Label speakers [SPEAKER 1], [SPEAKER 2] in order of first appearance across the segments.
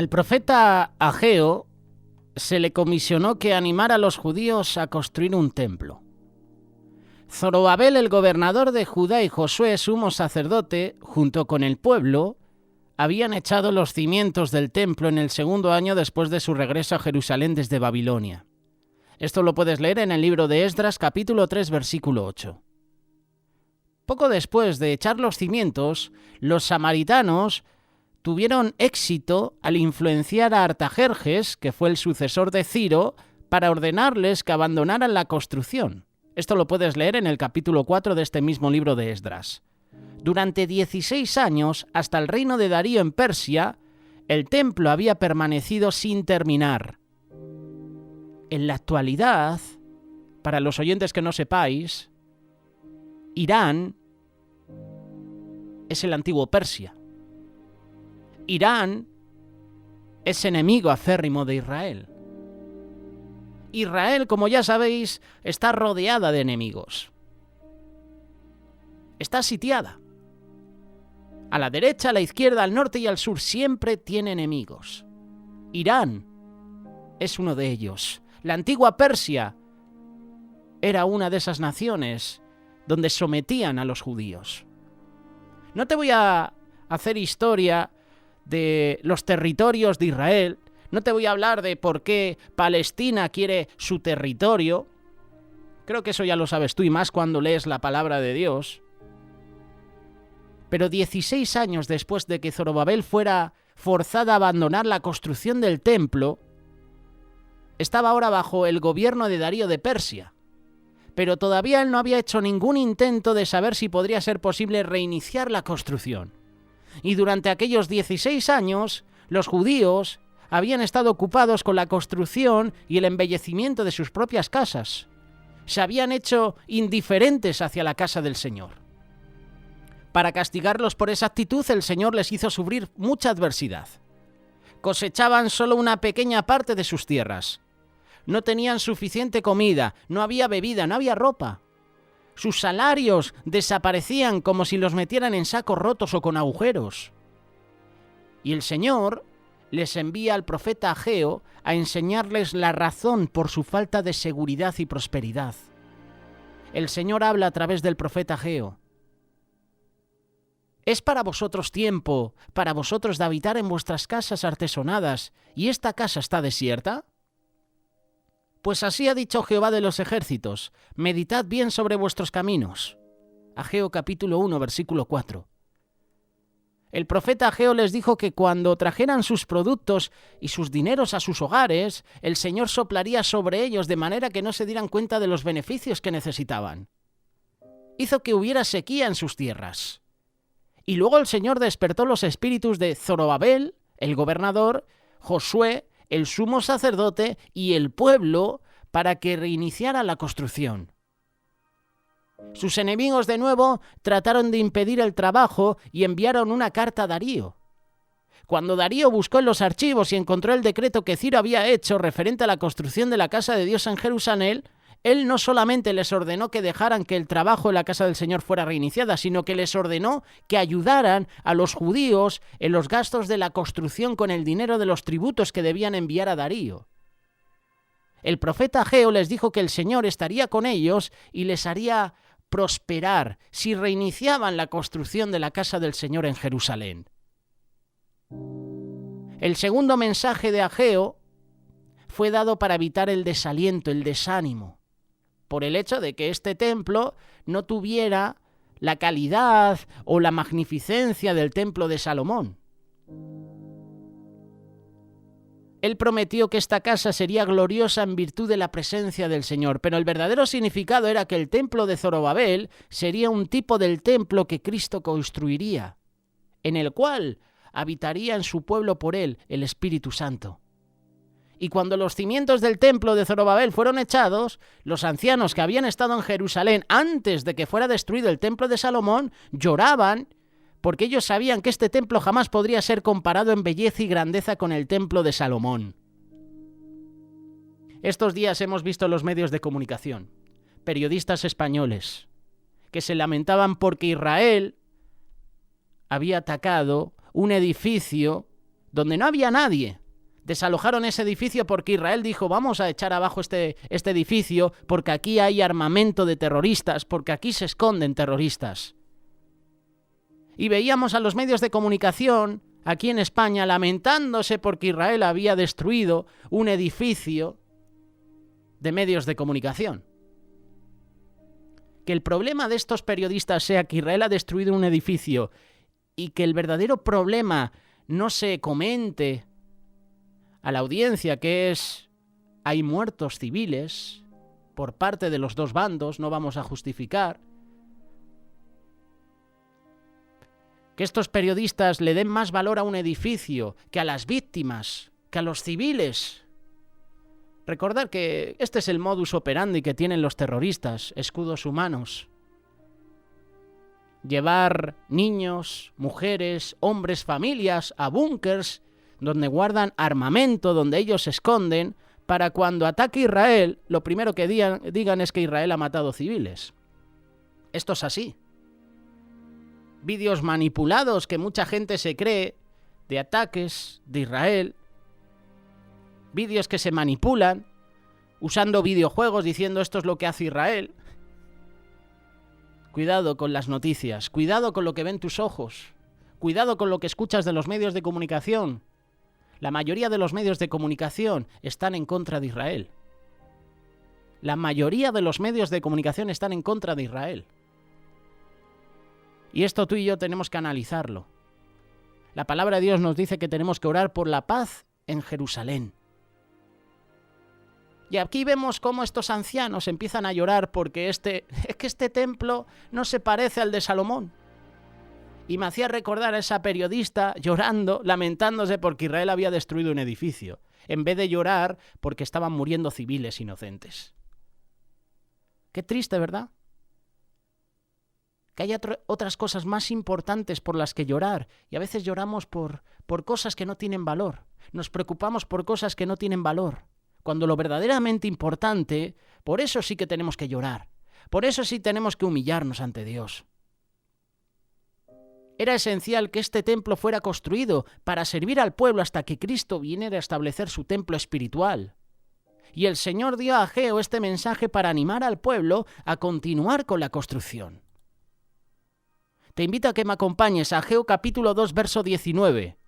[SPEAKER 1] Al profeta Ageo se le comisionó que animara a los judíos a construir un templo. Zorobabel, el gobernador de Judá, y Josué, sumo sacerdote, junto con el pueblo, habían echado los cimientos del templo en el segundo año después de su regreso a Jerusalén desde Babilonia. Esto lo puedes leer en el libro de Esdras, capítulo 3, versículo 8. Poco después de echar los cimientos, los samaritanos tuvieron éxito al influenciar a Artajerjes, que fue el sucesor de Ciro, para ordenarles que abandonaran la construcción. Esto lo puedes leer en el capítulo 4 de este mismo libro de Esdras. Durante 16 años, hasta el reino de Darío en Persia, el templo había permanecido sin terminar. En la actualidad, para los oyentes que no sepáis, Irán es el antiguo Persia. Irán es enemigo acérrimo de Israel. Israel, como ya sabéis, está rodeada de enemigos. Está sitiada. A la derecha, a la izquierda, al norte y al sur siempre tiene enemigos. Irán es uno de ellos. La antigua Persia era una de esas naciones donde sometían a los judíos. No te voy a hacer historia de los territorios de Israel, no te voy a hablar de por qué Palestina quiere su territorio. Creo que eso ya lo sabes tú y más cuando lees la palabra de Dios. Pero 16 años después de que Zorobabel fuera forzada a abandonar la construcción del templo, estaba ahora bajo el gobierno de Darío de Persia. Pero todavía él no había hecho ningún intento de saber si podría ser posible reiniciar la construcción. Y durante aquellos 16 años, los judíos habían estado ocupados con la construcción y el embellecimiento de sus propias casas. Se habían hecho indiferentes hacia la casa del Señor. Para castigarlos por esa actitud, el Señor les hizo sufrir mucha adversidad. Cosechaban solo una pequeña parte de sus tierras. No tenían suficiente comida, no había bebida, no había ropa. Sus salarios desaparecían como si los metieran en sacos rotos o con agujeros. Y el Señor les envía al profeta Ageo a enseñarles la razón por su falta de seguridad y prosperidad. El Señor habla a través del profeta Ageo. Es para vosotros tiempo, para vosotros de habitar en vuestras casas artesonadas, ¿y esta casa está desierta? Pues así ha dicho Jehová de los ejércitos, meditad bien sobre vuestros caminos. Ageo capítulo 1, versículo 4. El profeta Ageo les dijo que cuando trajeran sus productos y sus dineros a sus hogares, el Señor soplaría sobre ellos de manera que no se dieran cuenta de los beneficios que necesitaban. Hizo que hubiera sequía en sus tierras. Y luego el Señor despertó los espíritus de Zorobabel, el gobernador, Josué, el sumo sacerdote y el pueblo para que reiniciara la construcción. Sus enemigos de nuevo trataron de impedir el trabajo y enviaron una carta a Darío. Cuando Darío buscó en los archivos y encontró el decreto que Ciro había hecho referente a la construcción de la casa de Dios en Jerusalén, él no solamente les ordenó que dejaran que el trabajo en la casa del Señor fuera reiniciada, sino que les ordenó que ayudaran a los judíos en los gastos de la construcción con el dinero de los tributos que debían enviar a Darío. El profeta Ageo les dijo que el Señor estaría con ellos y les haría prosperar si reiniciaban la construcción de la casa del Señor en Jerusalén. El segundo mensaje de Ageo fue dado para evitar el desaliento, el desánimo, por el hecho de que este templo no tuviera la calidad o la magnificencia del templo de Salomón. Él prometió que esta casa sería gloriosa en virtud de la presencia del Señor, pero el verdadero significado era que el templo de Zorobabel sería un tipo del templo que Cristo construiría, en el cual habitaría en su pueblo por él el Espíritu Santo. Y cuando los cimientos del templo de Zorobabel fueron echados, los ancianos que habían estado en Jerusalén antes de que fuera destruido el templo de Salomón lloraban porque ellos sabían que este templo jamás podría ser comparado en belleza y grandeza con el templo de Salomón. Estos días hemos visto en los medios de comunicación periodistas españoles que se lamentaban porque Israel había atacado un edificio donde no había nadie. Desalojaron ese edificio porque Israel dijo, vamos a echar abajo este edificio porque aquí hay armamento de terroristas, porque aquí se esconden terroristas. Y veíamos a los medios de comunicación aquí en España lamentándose porque Israel había destruido un edificio de medios de comunicación. Que el problema de estos periodistas sea que Israel ha destruido un edificio y que el verdadero problema no se comente a la audiencia, que es, hay muertos civiles por parte de los dos bandos, no vamos a justificar. Que estos periodistas le den más valor a un edificio que a las víctimas, que a los civiles. Recordar que este es el modus operandi que tienen los terroristas, escudos humanos. Llevar niños, mujeres, hombres, familias a búnkers donde guardan armamento, donde ellos se esconden, para cuando ataque Israel, lo primero que digan es que Israel ha matado civiles. Esto es así. Vídeos manipulados que mucha gente se cree de ataques de Israel. Vídeos que se manipulan, usando videojuegos diciendo esto es lo que hace Israel. Cuidado con las noticias, cuidado con lo que ven tus ojos, cuidado con lo que escuchas de los medios de comunicación. La mayoría de los medios de comunicación están en contra de Israel. La mayoría de los medios de comunicación están en contra de Israel. Y esto tú y yo tenemos que analizarlo. La palabra de Dios nos dice que tenemos que orar por la paz en Jerusalén. Y aquí vemos cómo estos ancianos empiezan a llorar porque este templo no se parece al de Salomón. Y me hacía recordar a esa periodista llorando, lamentándose porque Israel había destruido un edificio, en vez de llorar porque estaban muriendo civiles inocentes. Qué triste, ¿verdad? Que haya otras cosas más importantes por las que llorar, y a veces lloramos por cosas que no tienen valor. Nos preocupamos por cosas que no tienen valor. Cuando lo verdaderamente importante, por eso sí que tenemos que llorar. Por eso sí tenemos que humillarnos ante Dios. Era esencial que este templo fuera construido para servir al pueblo hasta que Cristo viniera a establecer su templo espiritual. Y el Señor dio a Ageo este mensaje para animar al pueblo a continuar con la construcción. Te invito a que me acompañes a Ageo capítulo 2, verso 19.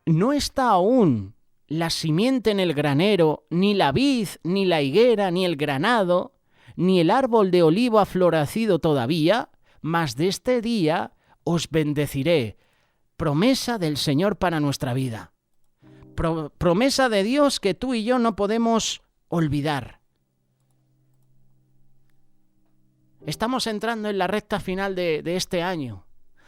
[SPEAKER 1] ¿No está aún la simiente en el granero, ni la vid, ni la higuera, ni el granado, ni el árbol de olivo ha florecido todavía? Mas de este día os bendeciré. Promesa del Señor para nuestra vida. Promesa de Dios que tú y yo no podemos olvidar. Estamos entrando en la recta final de este año.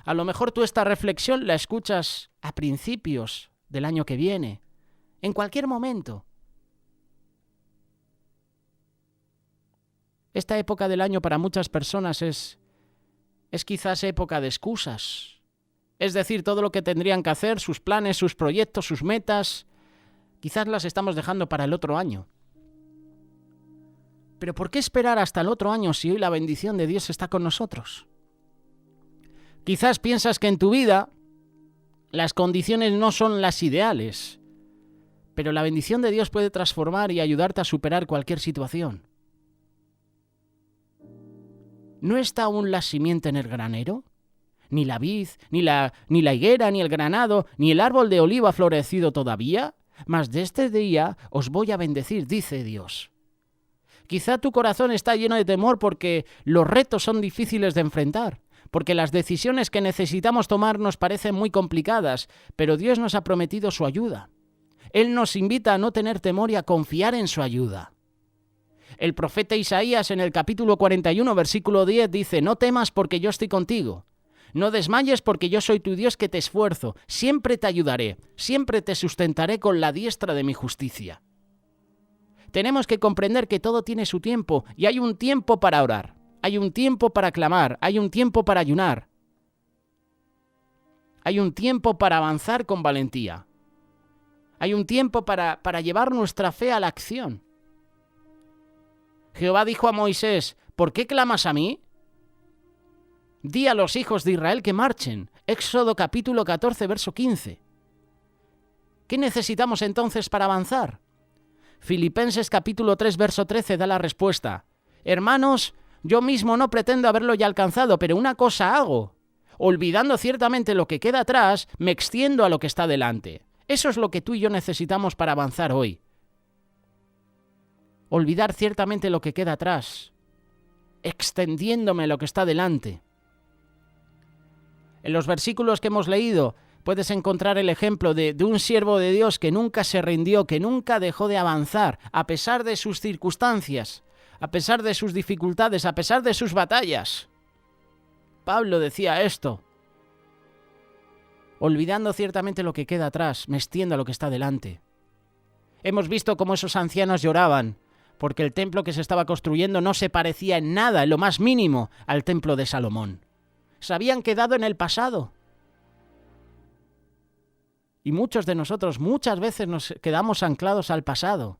[SPEAKER 1] A lo mejor tú esta reflexión la escuchas a principios del año que viene, en cualquier momento. Esta época del año para muchas personas es quizás época de excusas. Es decir, todo lo que tendrían que hacer, sus planes, sus proyectos, sus metas, quizás las estamos dejando para el otro año. Pero ¿por qué esperar hasta el otro año si hoy la bendición de Dios está con nosotros? Quizás piensas que en tu vida las condiciones no son las ideales, pero la bendición de Dios puede transformar y ayudarte a superar cualquier situación. ¿No está aún la simiente en el granero? Ni la vid, ni la higuera, ni el granado, ni el árbol de olivo ha florecido todavía, mas de este día os voy a bendecir, dice Dios. Quizá tu corazón está lleno de temor porque los retos son difíciles de enfrentar, porque las decisiones que necesitamos tomar nos parecen muy complicadas, pero Dios nos ha prometido su ayuda. Él nos invita a no tener temor y a confiar en su ayuda. El profeta Isaías en el capítulo 41, versículo 10 dice: no temas porque yo estoy contigo. No desmayes porque yo soy tu Dios que te esfuerzo. Siempre te ayudaré, siempre te sustentaré con la diestra de mi justicia. Tenemos que comprender que todo tiene su tiempo y hay un tiempo para orar, hay un tiempo para clamar, hay un tiempo para ayunar. Hay un tiempo para avanzar con valentía. Hay un tiempo para llevar nuestra fe a la acción. Jehová dijo a Moisés: ¿por qué clamas a mí? Di a los hijos de Israel que marchen. Éxodo capítulo 14, verso 15. ¿Qué necesitamos entonces para avanzar? Filipenses capítulo 3, verso 13 da la respuesta. Hermanos, yo mismo no pretendo haberlo ya alcanzado, pero una cosa hago. Olvidando ciertamente lo que queda atrás, me extiendo a lo que está delante. Eso es lo que tú y yo necesitamos para avanzar hoy. Olvidar ciertamente lo que queda atrás, extendiéndome a lo que está delante. En los versículos que hemos leído puedes encontrar el ejemplo de un siervo de Dios que nunca se rindió, que nunca dejó de avanzar, a pesar de sus circunstancias, a pesar de sus dificultades, a pesar de sus batallas. Pablo decía esto. Olvidando ciertamente lo que queda atrás, me extiendo a lo que está delante. Hemos visto cómo esos ancianos lloraban, porque el templo que se estaba construyendo no se parecía en nada, en lo más mínimo, al templo de Salomón. Se habían quedado en el pasado. Y muchos de nosotros muchas veces nos quedamos anclados al pasado.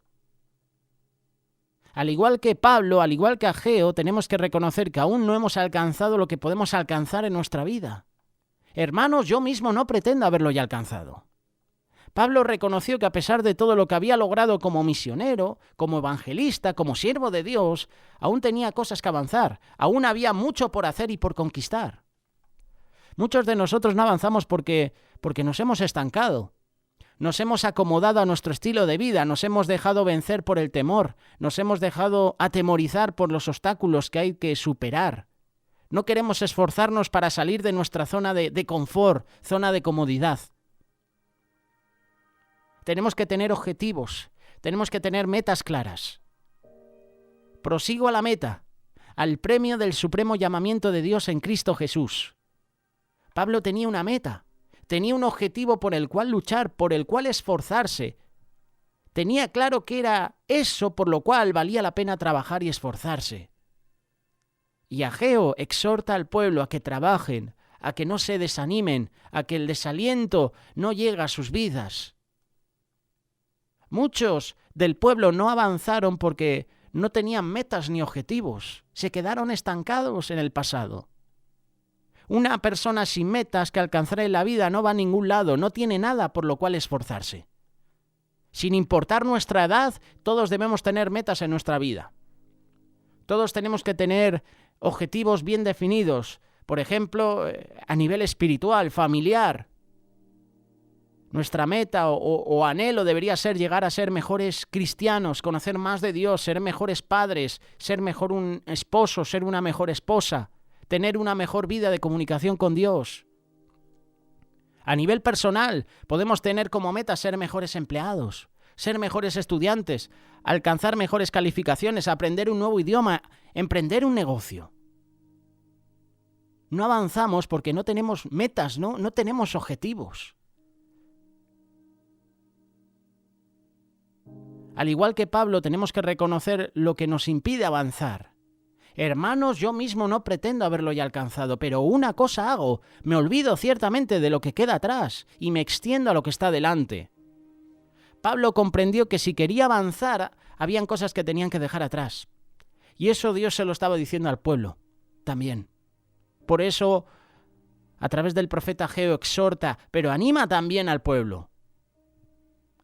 [SPEAKER 1] Al igual que Pablo, al igual que Ageo, tenemos que reconocer que aún no hemos alcanzado lo que podemos alcanzar en nuestra vida. Hermanos, yo mismo no pretendo haberlo ya alcanzado. Pablo reconoció que a pesar de todo lo que había logrado como misionero, como evangelista, como siervo de Dios, aún tenía cosas que avanzar, aún había mucho por hacer y por conquistar. Muchos de nosotros no avanzamos porque nos hemos estancado. Nos hemos acomodado a nuestro estilo de vida, nos hemos dejado vencer por el temor, nos hemos dejado atemorizar por los obstáculos que hay que superar. No queremos esforzarnos para salir de nuestra zona de confort, zona de comodidad. Tenemos que tener objetivos, tenemos que tener metas claras. Prosigo a la meta, al premio del supremo llamamiento de Dios en Cristo Jesús. Pablo tenía una meta, tenía un objetivo por el cual luchar, por el cual esforzarse. Tenía claro que era eso por lo cual valía la pena trabajar y esforzarse. Y Ageo exhorta al pueblo a que trabajen, a que no se desanimen, a que el desaliento no llegue a sus vidas. Muchos del pueblo no avanzaron porque no tenían metas ni objetivos, se quedaron estancados en el pasado. Una persona sin metas que alcanzar en la vida no va a ningún lado, no tiene nada por lo cual esforzarse. Sin importar nuestra edad, todos debemos tener metas en nuestra vida. Todos tenemos que tener objetivos bien definidos, por ejemplo, a nivel espiritual, familiar. Nuestra meta o anhelo debería ser llegar a ser mejores cristianos, conocer más de Dios, ser mejores padres, ser mejor un esposo, ser una mejor esposa, tener una mejor vida de comunicación con Dios. A nivel personal, podemos tener como meta ser mejores empleados, ser mejores estudiantes, alcanzar mejores calificaciones, aprender un nuevo idioma, emprender un negocio. No avanzamos porque no tenemos metas, no tenemos objetivos. Al igual que Pablo, tenemos que reconocer lo que nos impide avanzar. Hermanos, yo mismo no pretendo haberlo ya alcanzado, pero una cosa hago, me olvido ciertamente de lo que queda atrás y me extiendo a lo que está delante. Pablo comprendió que si quería avanzar, habían cosas que tenían que dejar atrás. Y eso Dios se lo estaba diciendo al pueblo también. Por eso, a través del profeta Ageo exhorta, pero anima también al pueblo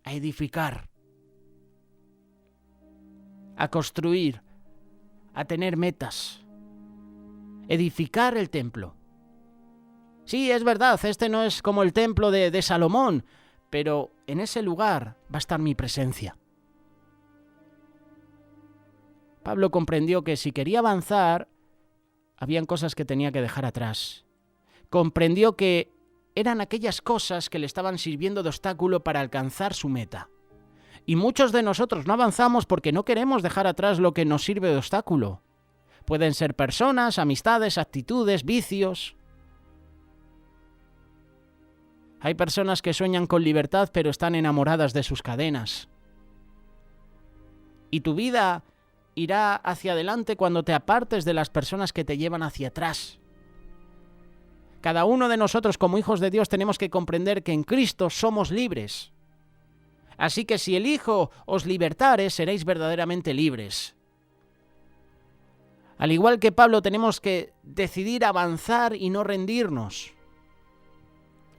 [SPEAKER 1] a edificar, a construir, a tener metas, edificar el templo. Sí, es verdad, este no es como el templo de Salomón, pero en ese lugar va a estar mi presencia. Pablo comprendió que si quería avanzar, habían cosas que tenía que dejar atrás. Comprendió que eran aquellas cosas que le estaban sirviendo de obstáculo para alcanzar su meta. Y muchos de nosotros no avanzamos porque no queremos dejar atrás lo que nos sirve de obstáculo. Pueden ser personas, amistades, actitudes, vicios. Hay personas que sueñan con libertad pero están enamoradas de sus cadenas. Y tu vida irá hacia adelante cuando te apartes de las personas que te llevan hacia atrás. Cada uno de nosotros como hijos de Dios tenemos que comprender que en Cristo somos libres. Así que si el Hijo os libertare, seréis verdaderamente libres. Al igual que Pablo, tenemos que decidir avanzar y no rendirnos.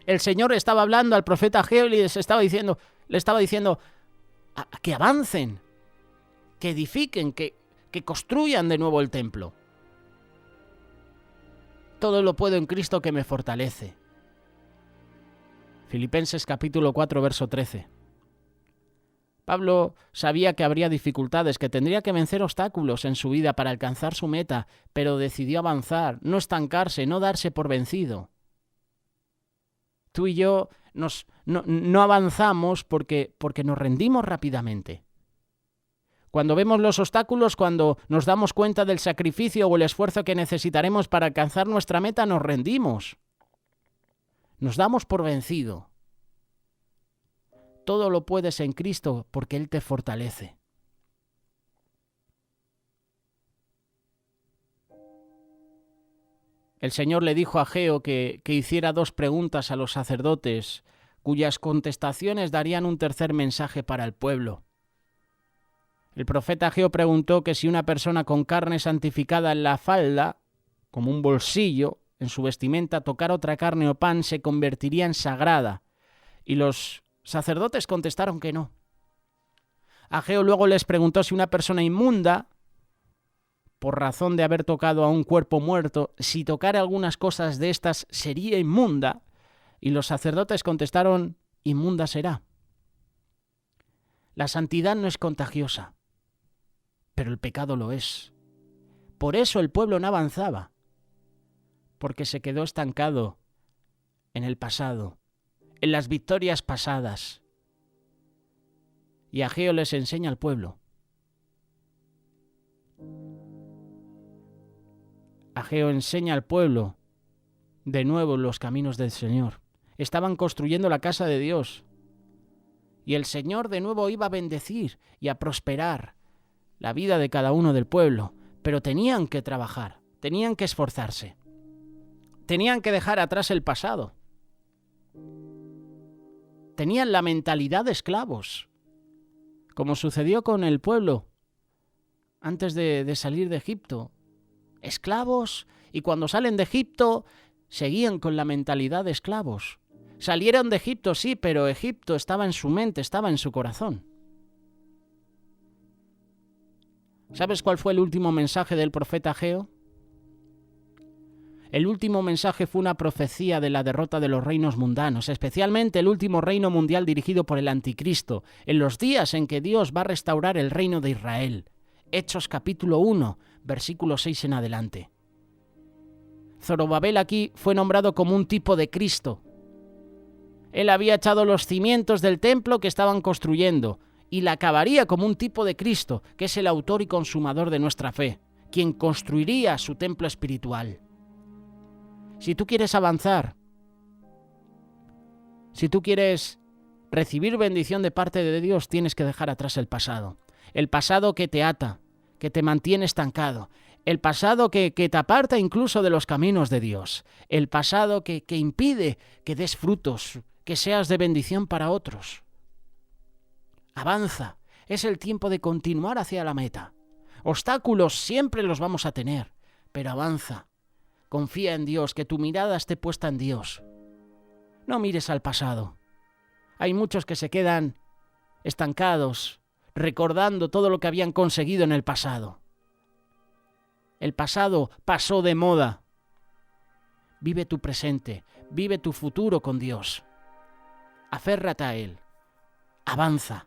[SPEAKER 1] El Señor estaba hablando al profeta Ageo y les estaba diciendo, Le estaba diciendo a que avancen, que edifiquen, que construyan de nuevo el templo. Todo lo puedo en Cristo que me fortalece. Filipenses capítulo 4, verso 13. Pablo sabía que habría dificultades, que tendría que vencer obstáculos en su vida para alcanzar su meta, pero decidió avanzar, no estancarse, no darse por vencido. Tú y yo no avanzamos porque nos rendimos rápidamente. Cuando vemos los obstáculos, cuando nos damos cuenta del sacrificio o el esfuerzo que necesitaremos para alcanzar nuestra meta, nos rendimos. Nos damos por vencido. Todo lo puedes en Cristo porque Él te fortalece. El Señor le dijo a Ageo que hiciera 2 preguntas a los sacerdotes, cuyas contestaciones darían un tercer mensaje para el pueblo. El profeta Ageo preguntó que si una persona con carne santificada en la falda, como un bolsillo, en su vestimenta, tocara otra carne o pan, se convertiría en sagrada. Y los sacerdotes contestaron que no. Ageo luego les preguntó si una persona inmunda, por razón de haber tocado a un cuerpo muerto, si tocara algunas cosas de estas sería inmunda. Y los sacerdotes contestaron, inmunda será. La santidad no es contagiosa, pero el pecado lo es. Por eso el pueblo no avanzaba, porque se quedó estancado en el pasado, en las victorias pasadas. Y Ageo les enseña al pueblo. Ageo enseña al pueblo de nuevo los caminos del Señor. Estaban construyendo la casa de Dios. Y el Señor de nuevo iba a bendecir y a prosperar la vida de cada uno del pueblo. Pero tenían que trabajar, tenían que esforzarse. Tenían que dejar atrás el pasado. Tenían la mentalidad de esclavos, como sucedió con el pueblo antes de salir de Egipto. Esclavos, y cuando salen de Egipto seguían con la mentalidad de esclavos. Salieron de Egipto, sí, pero Egipto estaba en su mente, estaba en su corazón. ¿Sabes cuál fue el último mensaje del profeta Ageo? El último mensaje fue una profecía de la derrota de los reinos mundanos, especialmente el último reino mundial dirigido por el anticristo, en los días en que Dios va a restaurar el reino de Israel. Hechos capítulo 1, versículo 6 en adelante. Zorobabel aquí fue nombrado como un tipo de Cristo. Él había echado los cimientos del templo que estaban construyendo y la acabaría como un tipo de Cristo, que es el autor y consumador de nuestra fe, quien construiría su templo espiritual. Si tú quieres avanzar, si tú quieres recibir bendición de parte de Dios, tienes que dejar atrás el pasado que te ata, que te mantiene estancado, el pasado que te aparta incluso de los caminos de Dios, el pasado que impide que des frutos, que seas de bendición para otros. Avanza, es el tiempo de continuar hacia la meta. Obstáculos siempre los vamos a tener, pero avanza. Confía en Dios, que tu mirada esté puesta en Dios. No mires al pasado. Hay muchos que se quedan estancados, recordando todo lo que habían conseguido en el pasado. El pasado pasó de moda. Vive tu presente, vive tu futuro con Dios. Aférrate a Él. Avanza.